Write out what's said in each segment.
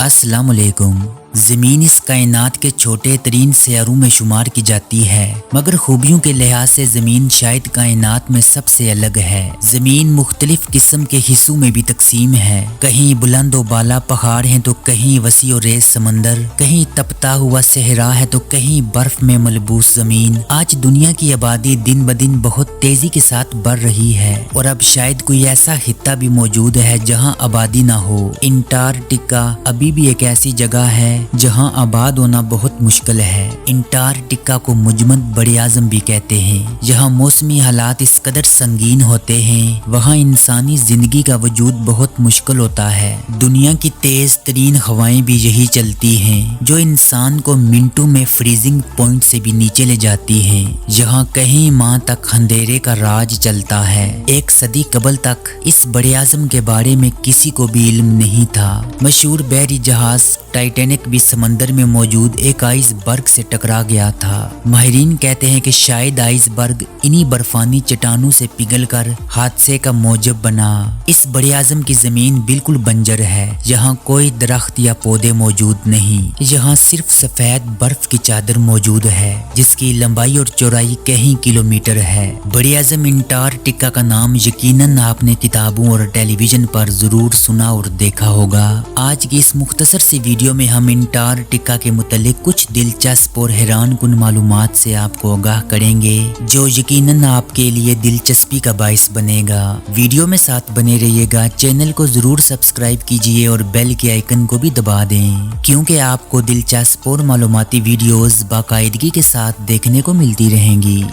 अस्सलाम वालेकुम। ज़मीन इस कायनात के छोटे तरीन सियारों में शुमार की जाती है, मगर खूबियों के लिहाज से ज़मीन शायद कायनात में सबसे अलग है। ज़मीन मुख्तलिफ किस्म के हिस्सों में भी तकसीम है। कहीं बुलंद व बाला पहाड़ हैं तो कहीं वसी और रेज समंदर, कहीं तपता हुआ सहरा है तो कहीं बर्फ में मलबूस ज़मीन। आज दुनिया की आबादी दिन ब दिन बहुत तेजी के साथ बढ़ रही है और अब शायद कोई ऐसा खित्ता भी मौजूद है जहाँ आबादी ना हो। अंटार्कटिका अभी भी एक ऐसी जगह है जहां आबाद होना बहुत मुश्किल है। अंटार्कटिका को मुजमद बड़े आज़म भी कहते हैं। जहां मौसमी हालात इस कदर संगीन होते हैं, वहां इंसानी जिंदगी का वजूद बहुत मुश्किल होता है। दुनिया की तेज तरीन हवाएं भी यही चलती हैं, जो इंसान को मिनटों में फ्रीजिंग पॉइंट से भी नीचे ले जाती हैं। यहाँ कहीं माह तक अंधेरे का राज चलता है। एक सदी कबल तक इस बड़े आज़म के बारे में किसी को भी इल्म नहीं था। मशहूर बहरी जहाज टाइटैनिक भी समंदर में मौजूद एक आइसबर्ग से टकरा गया था। माहिरीन कहते हैं कि शायद आइसबर्ग इन्हीं बर्फानी चट्टानों से पिघलकर हादसे का मौजब बना। इस बड़े आज़म की जमीन बिल्कुल बंजर है। यहाँ कोई दरख्त या पौधे मौजूद नहीं। यहाँ सिर्फ सफेद बर्फ की चादर मौजूद है, जिसकी लंबाई और चौड़ाई कई किलोमीटर है। बड़े आज़म अंटार्कटिका का नाम यकीनन आपने किताबों और टेलीविजन पर जरूर सुना और देखा होगा। आज की इस मुख्तसर सी वीडियो में हम अंटार्कटिका के मुतालिक कुछ दिलचस्प और हैरान कुन मालूमात से आपको आगाह करेंगे, जो यकीनन आपके लिए दिलचस्पी का बाइस बनेगा। वीडियो में साथ बने रहिएगा। चैनल को जरूर सब्सक्राइब कीजिए और बेल के आइकन को भी दबा दें, क्योंकि आपको दिलचस्प और मालूमाती वीडियोस बाकायदगी के साथ देखने को मिलती रहेंगी।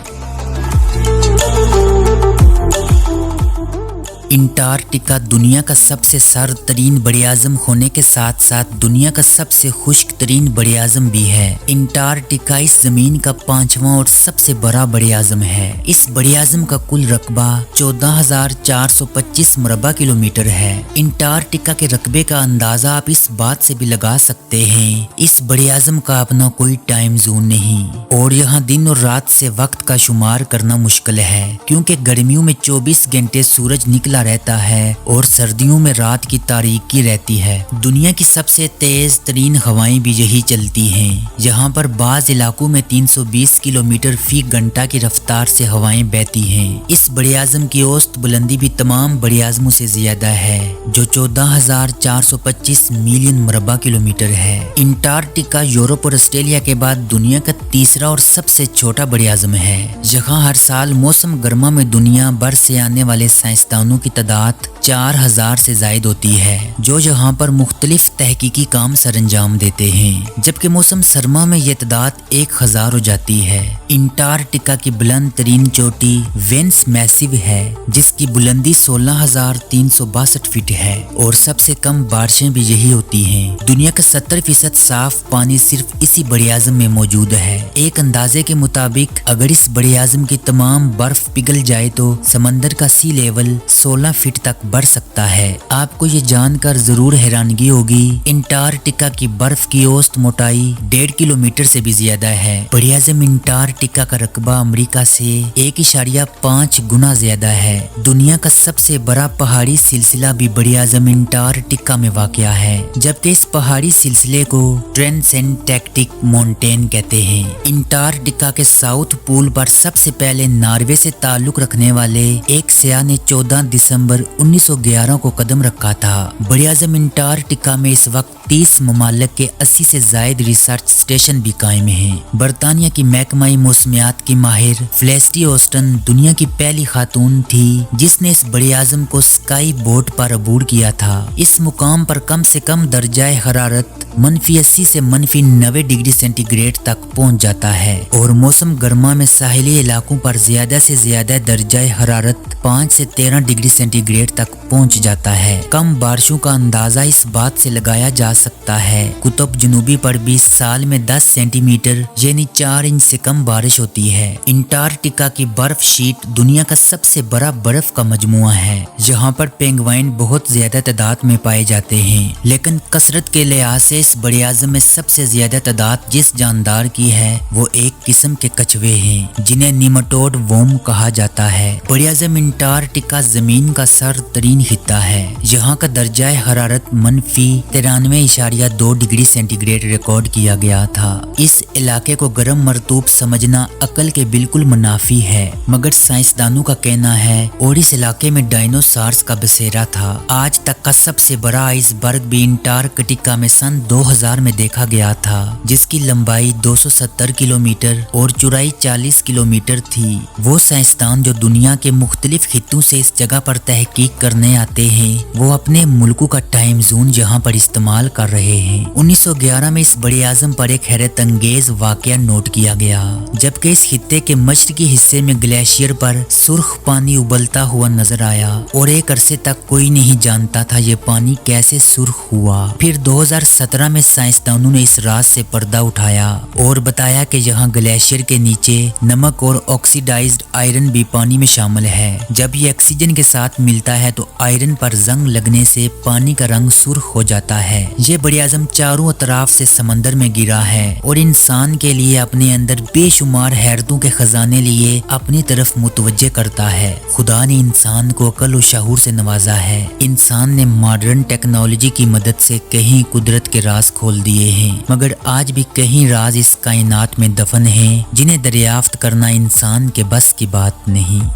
अंटार्कटिका दुनिया का सबसे सर्द तरीन बड़े आज़म होने के साथ साथ दुनिया का सबसे खुश्क तरीन बड़े आज़म भी है। अंटार्कटिका इस जमीन का 5वां और सबसे बड़ा बड़े आज़म है। इस बड़े आज़म का कुल रकबा 14,425 मुरबा किलोमीटर है। अंटार्कटिका के रकबे का अंदाजा आप इस बात से भी लगा सकते हैं, इस बड़े आज़म का अपना कोई टाइम जोन नहीं और यहाँ दिन और रात से वक्त का शुमार करना मुश्किल है, क्योंकि गर्मियों में 24 घंटे सूरज निकला रहता है और सर्दियों में रात की तारीकी रहती है। दुनिया की सबसे तेज तरीन हवाएं भी यही चलती हैं। यहाँ पर बाज इलाकों में 320 किलोमीटर फी घंटा की रफ्तार से हवाएं बहती हैं। इस बड़े आज़म की औसत बुलंदी भी तमाम बड़े आज़मों से ज्यादा है, जो 14,425 मिलियन मुरबा किलोमीटर है। अंटार्कटिका यूरोप और ऑस्ट्रेलिया के बाद दुनिया का तीसरा और सबसे छोटा बड़े आज़म है। यहाँ हर साल मौसम गर्मा में दुनिया भर से आने वाले साइंसदानों की तादाद 4,000 से जायद होती है, जो यहाँ पर मुख्तलिफ तहकीकी काम सरंजाम देते हैं, जबकि मौसम सरमा में ये तादाद 1,000 हो जाती है। अंटार्कटिका की बुलंद तरीन चोटी वेंस मैसिव है, जिसकी बुलंदी 16,362 फीट है और सबसे कम बारिशें भी यही होती हैं। दुनिया का 70% साफ पानी सिर्फ इसी बड़े आज़म में मौजूद है। एक अंदाजे के मुताबिक अगर इस बड़े आज़म की तमाम बर्फ पिघल जाए तो समंदर का सी लेवल 16 फीट तक बढ़ सकता है। आपको ये जानकर जरूर हैरानगी होगी, अंटार्कटिका की बर्फ की औसत मोटाई 1.5 किलोमीटर से भी ज्यादा है। बड़े आज़म अंटार्कटिका का रकबा अमेरिका से 1.5 गुना ज्यादा है। दुनिया का सबसे बड़ा पहाड़ी सिलसिला भी बड़े आज़म अंटार्कटिका में वाक़या है, जबकि इस पहाड़ी सिलसिले को ट्रांसेंटार्कटिक माउंटेन कहते हैं। अंटार्कटिका के साउथ पोल पर सबसे पहले नॉर्वे से ताल्लुक रखने वाले एक सयाह ने 14 दिसंबर 1911 को कदम रखा था। बड़े आज़म अंटार्कटिका में इस वक्त 30 ममालिक के 80 से जायद रिसर्च स्टेशन भी कायम हैं। बरतानिया की महकमाई मौसमियात की माहिर फेलिसिटी ऑस्टन दुनिया की पहली खातून थी जिसने इस बड़े आज़म को स्काई बोट पर अबूर किया था। इस मुकाम पर कम से कम दर्जाए हरारत -80 से -90 डिग्री सेंटीग्रेड तक पहुंच जाता है और मौसम गर्मा में साहिली इलाकों पर ज्यादा से ज्यादा दर्जाए हरारत 5 से 13 डिग्री सेंटीग्रेड तक पहुंच जाता है। कम बारिशों का अंदाजा इस बात से लगाया जा सकता है कुतुब जनूबी पर भी साल में 10 सेंटीमीटर यानी 4 इंच से कम बारिश होती है। अंटार्कटिका की बर्फ शीट दुनिया का सबसे बड़ा बर्फ का मजमुआ है। यहाँ पर पेंगुइन बहुत ज्यादा तादाद में पाए जाते हैं, लेकिन कसरत के लिहाज से इस बड़े आज़म में सबसे ज्यादा तादाद जिस जानदार की है वो एक किस्म के कछुए हैं जिन्हें निमाटोड वर्म कहा जाता है। बड़े आज़म انٹارکٹیکا زمین کا سرد ترین خطہ ہے۔ یہاں کا درجہ حرارت -93.2 ڈگری سینٹی گریڈ ریکارڈ کیا گیا تھا۔ اس علاقے کو گرم مرطوب سمجھنا عقل کے بالکل منافی ہے، مگر سائنسدانوں کا کہنا ہے اور اس علاقے میں ڈائنوسارز کا بسیرا تھا۔ آج تک کا سب سے بڑا آئس برگ بھی انٹارکٹیکا میں سن 2000 میں دیکھا گیا تھا، جس کی لمبائی 270 کلومیٹر اور چوڑائی 40 کلومیٹر تھی۔ وہ سائنسدان جو دنیا کے مختلف خطوں سے اس جگہ پر تحقیق کرنے آتے ہیں، وہ اپنے ملکوں کا ٹائم زون یہاں پر استعمال کر رہے ہیں۔ 1911 میں اس بڑے اعظم پر ایک حیرت انگیز واقعہ نوٹ کیا گیا، جبکہ اس خطے کے مشرقی حصے میں گلیشیئر پر سرخ پانی ابلتا ہوا نظر آیا اور ایک عرصے تک کوئی نہیں جانتا تھا یہ پانی کیسے سرخ ہوا۔ پھر 2017 میں سائنسدانوں نے اس راز سے پردہ اٹھایا اور بتایا کہ یہاں گلیشیئر کے نیچے نمک اور آکسیڈائزڈ آئرن بھی پانی میں شامل ہے۔ جب یہ آکسیجن کے ساتھ ملتا ہے تو آئرن پر زنگ لگنے سے پانی کا رنگ سرخ ہو جاتا ہے۔ یہ بڑے اعظم چاروں اطراف سے سمندر میں گرا ہے اور انسان کے لیے اپنے اندر بے شمار حیرتوں کے خزانے لیے اپنی طرف متوجہ کرتا ہے۔ خدا نے انسان کو عقل و شعور سے نوازا ہے۔ انسان نے ماڈرن ٹیکنالوجی کی مدد سے کہیں قدرت کے راز کھول دیے ہیں، مگر آج بھی کہیں راز اس کائنات میں دفن ہیں جنہیں دریافت کرنا انسان کے بس کی بات نہیں۔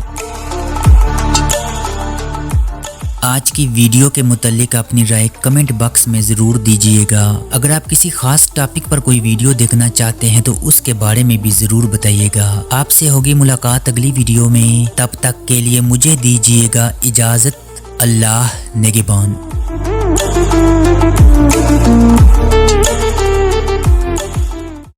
آج کی ویڈیو کے متعلق اپنی رائے کمنٹ باکس میں ضرور دیجیے گا۔ اگر آپ کسی خاص ٹاپک پر کوئی ویڈیو دیکھنا چاہتے ہیں تو اس کے بارے میں بھی ضرور بتائیے گا۔ آپ سے ہوگی ملاقات اگلی ویڈیو میں، تب تک کے لیے مجھے دیجیے گا اجازت۔ اللہ نگہبان۔